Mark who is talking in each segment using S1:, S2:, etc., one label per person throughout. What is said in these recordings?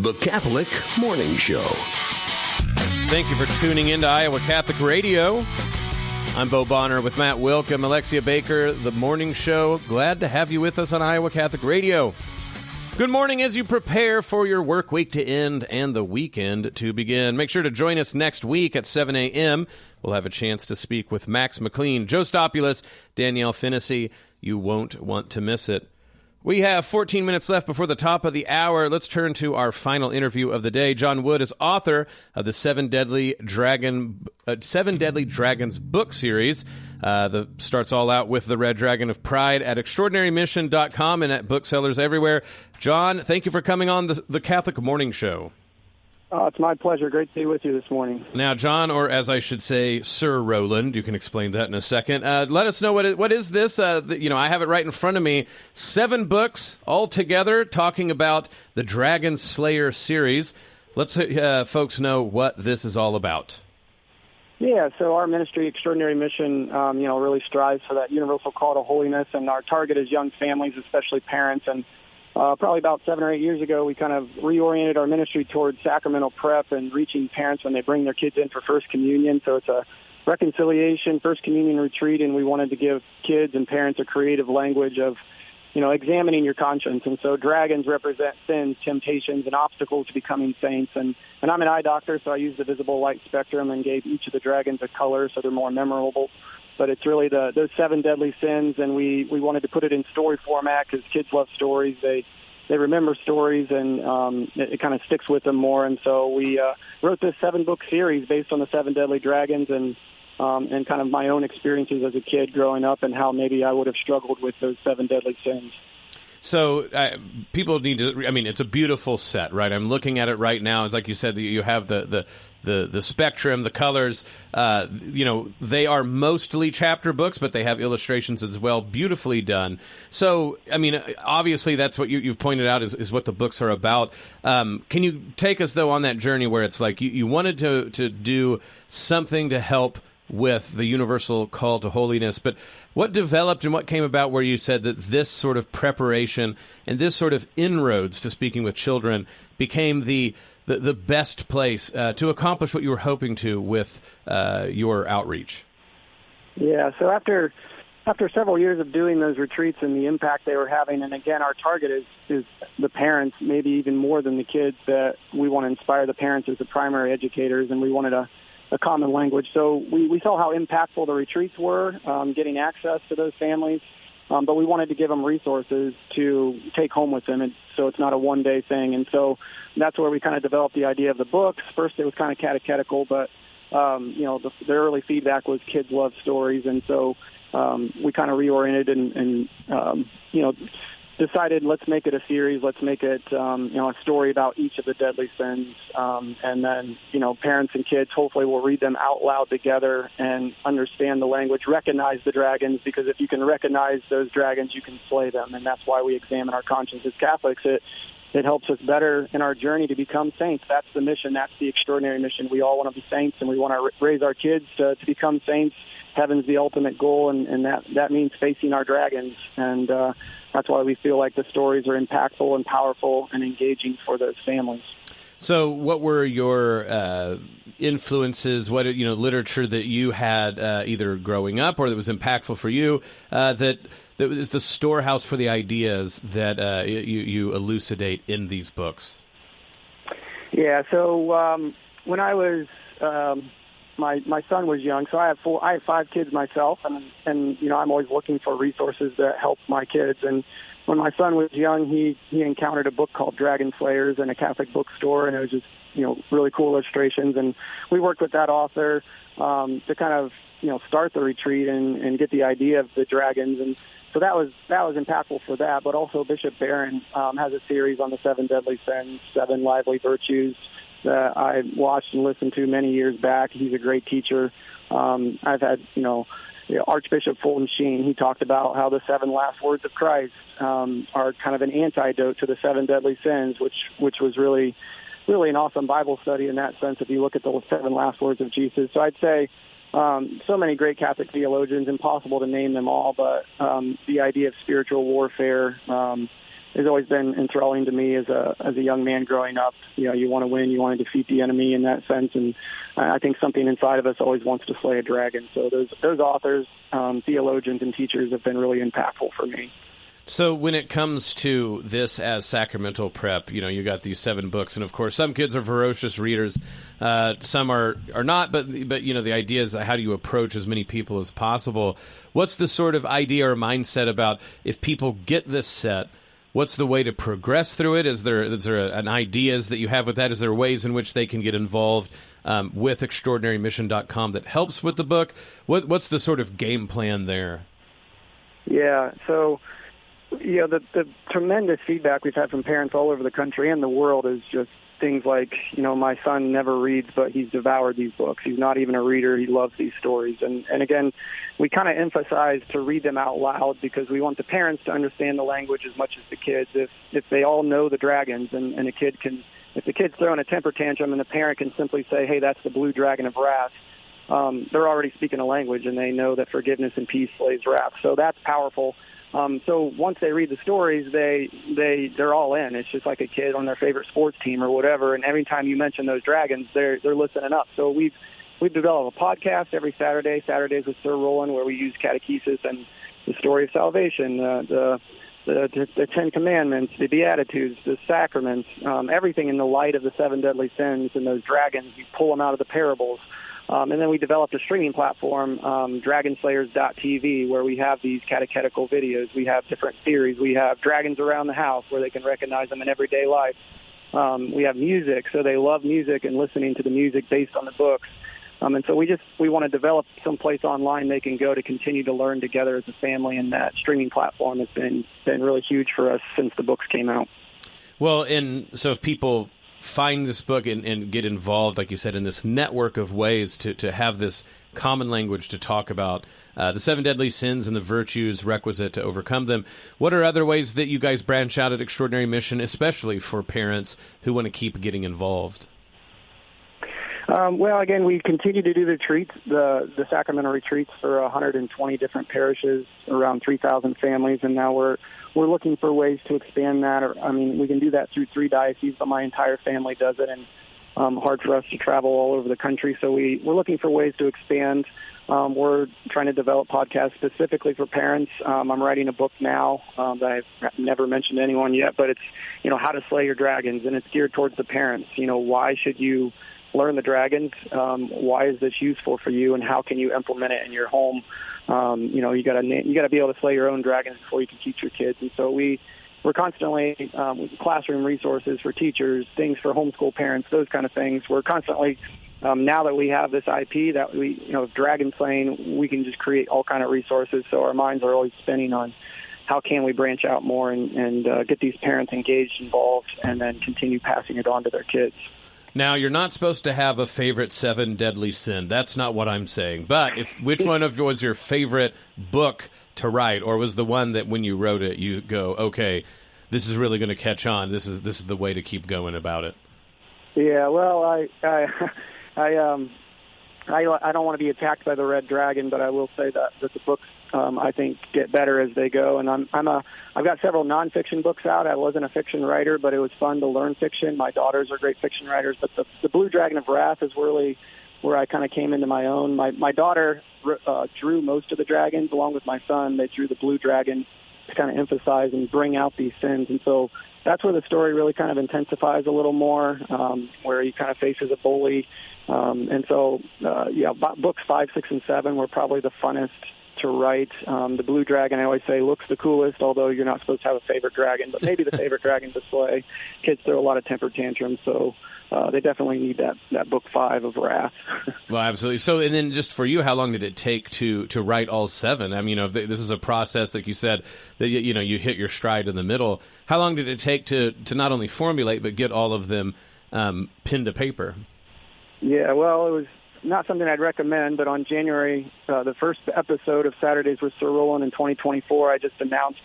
S1: The Catholic Morning Show.
S2: Thank you for tuning in to Iowa Catholic Radio. I'm Bo Bonner with Matt Wilk and Alexia Baker, The Morning Show. Glad to have you with us on Iowa Catholic Radio. Good morning as you prepare for your work week to end and the weekend to begin. Make sure to join us next week at 7 a.m. We'll have a chance to speak with Max McLean, Joe Stopulus, Danielle Finnessy. You won't want to miss it. We have 14 minutes left before the top of the hour. Let's turn to our final interview of the day. John Wood is author of the Seven Deadly Dragons book series. That starts all out with The Red Dragon of Pride at extraordinarymission.com and at booksellers everywhere. John, thank you for coming on the Catholic Morning Show.
S3: It's my pleasure. Great to be with you this morning.
S2: Now, John, or as I should say, Sir Roland, you can explain that in a second. Let us know what is this? I have it right in front of me. 7 books all together talking about the Dragon Slayer series. Let's folks know what this is all about.
S3: Yeah, so our ministry, Extraordinary Mission, really strives for that universal call to holiness, and our target is young families, especially parents. And probably about 7 or 8 years ago, we kind of reoriented our ministry towards sacramental prep and reaching parents when they bring their kids in for First Communion. So it's a reconciliation, First Communion retreat, and we wanted to give kids and parents a creative language of, examining your conscience. And so dragons represent sins, temptations, and obstacles to becoming saints. And I'm an eye doctor, so I used the visible light spectrum and gave each of the dragons a color so they're more memorable. But it's really those 7 deadly sins, and we wanted to put it in story format because kids love stories. They remember stories, and it kind of sticks with them more. And so we wrote this 7-book series based on the 7 deadly dragons and kind of my own experiences as a kid growing up and how maybe I would have struggled with those 7 deadly sins.
S2: So people need to, it's a beautiful set, right? I'm looking at it right now. It's like you said, you have the spectrum, the colors. They are mostly chapter books, but they have illustrations as well, beautifully done. So, obviously that's what you've pointed out is what the books are about. Can you take us, though, on that journey where it's like you wanted to do something to help with the universal call to holiness, but what developed and what came about where you said that this sort of preparation and this sort of inroads to speaking with children became the best place to accomplish what you were hoping to with your outreach? Yeah,
S3: so after several years of doing those retreats and the impact they were having, and again, our target is the parents, maybe even more than the kids, that we want to inspire the parents as the primary educators, and we wanted a common language. So we saw how impactful the retreats were, getting access to those families, but we wanted to give them resources to take home with them, and so it's not a one-day thing. And so that's where we kind of developed the idea of the books. First, it was kind of catechetical, but the early feedback was kids love stories, and so we kind of reoriented and decided let's make it a series, let's make it a story about each of the deadly sins, and then parents and kids hopefully will read them out loud together and understand the language, recognize the dragons, because if you can recognize those dragons, you can slay them, and that's why we examine our conscience as Catholics. It helps us better in our journey to become saints. That's the mission. That's the extraordinary mission. We all want to be saints, and we want to raise our kids to become saints. Heaven's the ultimate goal, and that means facing our dragons. And that's why we feel like the stories are impactful and powerful and engaging for those families.
S2: So what were your influences, what literature that you had either growing up or that was impactful for you, that was the storehouse for the ideas that you elucidate in these books?
S3: Yeah, so when I was my son was young, so I have 5 kids myself, and I'm always looking for resources that help my kids. And when my son was young, he encountered a book called Dragon Slayers in a Catholic bookstore, and it was just really cool illustrations. And we worked with that author to kind of start the retreat and get the idea of the dragons. And so that was impactful for that. But also Bishop Barron has a series on the 7 deadly sins, 7 lively virtues that I watched and listened to many years back. He's a great teacher. I've had Archbishop Fulton Sheen. He talked about how the 7 last words of Christ are kind of an antidote to the 7 deadly sins, which was really an awesome Bible study in that sense. If you look at the 7 last words of Jesus, so I'd say so many great Catholic theologians, impossible to name them all, but the idea of spiritual warfare, has always been enthralling to me as a young man growing up. You want to win, you want to defeat the enemy in that sense, and I think something inside of us always wants to slay a dragon. So those authors, theologians, and teachers have been really impactful for me.
S2: So when it comes to this as sacramental prep, you got these 7 books, and of course some kids are ferocious readers, some are not, but the idea is how do you approach as many people as possible? What's the sort of idea or mindset about if people get this set? What's the way to progress through it? Is there an ideas that you have with that? Is there ways in which they can get involved with extraordinarymission.com that helps with the book? What's the sort of game plan there?
S3: Yeah, so the tremendous feedback we've had from parents all over the country and the world is just things like, my son never reads, but he's devoured these books. He's not even a reader. He loves these stories. And again, we kind of emphasize to read them out loud because we want the parents to understand the language as much as the kids. If they all know the dragons and if the kid's throwing a temper tantrum and the parent can simply say, hey, that's the blue dragon of wrath, they're already speaking a language and they know that forgiveness and peace slays wrath. So that's powerful. So once they read the stories, they're all in. It's just like a kid on their favorite sports team or whatever. And every time you mention those dragons, they're listening up. So we've developed a podcast every Saturdays with Sir Roland, where we use catechesis and the story of salvation, the 10 Commandments, the Beatitudes, the sacraments, everything in the light of the 7 deadly sins and those dragons. You pull them out of the parables. And then we developed a streaming platform, dragonslayers.tv, where we have these catechetical videos. We have different theories. We have dragons around the house where they can recognize them in everyday life. We have music, so they love music and listening to the music based on the books. And so we want to develop some place online they can go to continue to learn together as a family, and that streaming platform has been really huge for us since the books came out.
S2: Well, and so if people find this book and get involved, like you said, in this network of ways to have this common language to talk about the 7 deadly sins and the virtues requisite to overcome them, what are other ways that you guys branch out at Extraordinary Mission, especially for parents who want to keep getting involved?
S3: Well, again, we continue to do the retreats, the sacramental retreats for 120 different parishes, around 3,000 families, and now we're looking for ways to expand that. We can do that through 3 dioceses, but my entire family does it, and hard for us to travel all over the country. So we're looking for ways to expand. We're trying to develop podcasts specifically for parents. I'm writing a book now that I've never mentioned to anyone yet, but it's, how to slay your dragons, and it's geared towards the parents. Why should you learn the dragons? Why is this useful for you, and how can you implement it in your home? You got to be able to slay your own dragons before you can teach your kids. And so we're constantly classroom resources for teachers, things for homeschool parents, those kind of things. We're constantly now that we have this IP that dragon slaying, we can just create all kind of resources. So our minds are always spinning on how can we branch out more and get these parents engaged, involved, and then continue passing it on to their kids.
S2: Now, you're not supposed to have a favorite 7 deadly sin. That's not what I'm saying. But which one was your favorite book to write, or was the one that when you wrote it, you go, okay, this is really going to catch on. This is the way to keep going about it.
S3: Yeah, well, I don't want to be attacked by the red dragon, but I will say that the books I think get better as they go. And I've got several nonfiction books out. I wasn't a fiction writer, but it was fun to learn fiction. My daughters are great fiction writers, but the Blue Dragon of Wrath is really where I kind of came into my own. My daughter drew most of the dragons along with my son. They drew the Blue Dragon to kind of emphasize and bring out these sins, and so that's where the story really kind of intensifies a little more, where he kind of faces a bully. And so, books 5, 6, and 7 were probably the funnest to write. The Blue Dragon, I always say, looks the coolest, although you're not supposed to have a favorite dragon, but maybe the favorite dragon to slay. Kids throw a lot of temper tantrums, so they definitely need that book 5 of Wrath.
S2: Well, absolutely. So, and then just for you, how long did it take to write all 7? I mean, this is a process, like you said, that you hit your stride in the middle. How long did it take to not only formulate, but get all of them pinned to paper? Yeah, well, it was not something I'd recommend, but on January, the first episode of Saturdays with Sir Roland in 2024, I just announced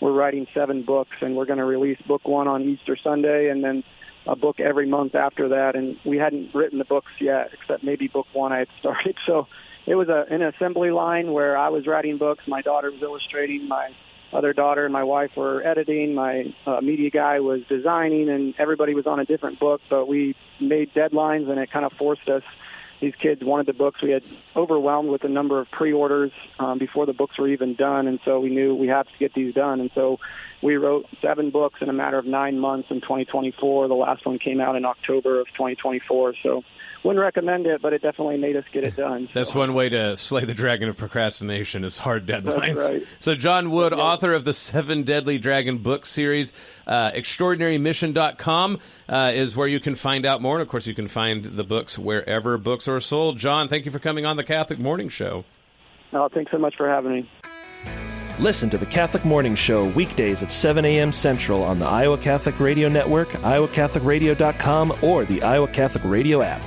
S2: we're writing 7 books, and we're going to release book 1 on Easter Sunday, and then a book every month after that. And we hadn't written the books yet, except maybe book 1 I had started. So it was an assembly line where I was writing books, my daughter was illustrating, my
S3: other daughter and my wife were editing. My media guy was designing, and everybody was on a different book. But we made deadlines, and it kind of forced us. These kids wanted the books. We had overwhelmed with the number of pre-orders before the books were even done, and so we knew we had to get these done. And so we wrote 7 books in a matter of 9 months in 2024. The last one came out in October of 2024. So wouldn't recommend it, but it definitely made us get it done.
S2: That's one way to slay the dragon of procrastination is hard deadlines.
S3: That's right.
S2: So John Wood, author of the 7 Deadly Dragon book series, extraordinarymission.com is where you can find out more. And, of course, you can find the books wherever books are sold. John, thank you for coming on the Catholic Morning Show.
S3: Oh, thanks so much for having me.
S4: Listen to the Catholic Morning Show weekdays at 7 a.m. Central on the Iowa Catholic Radio Network, iowacatholicradio.com, or the Iowa Catholic Radio app.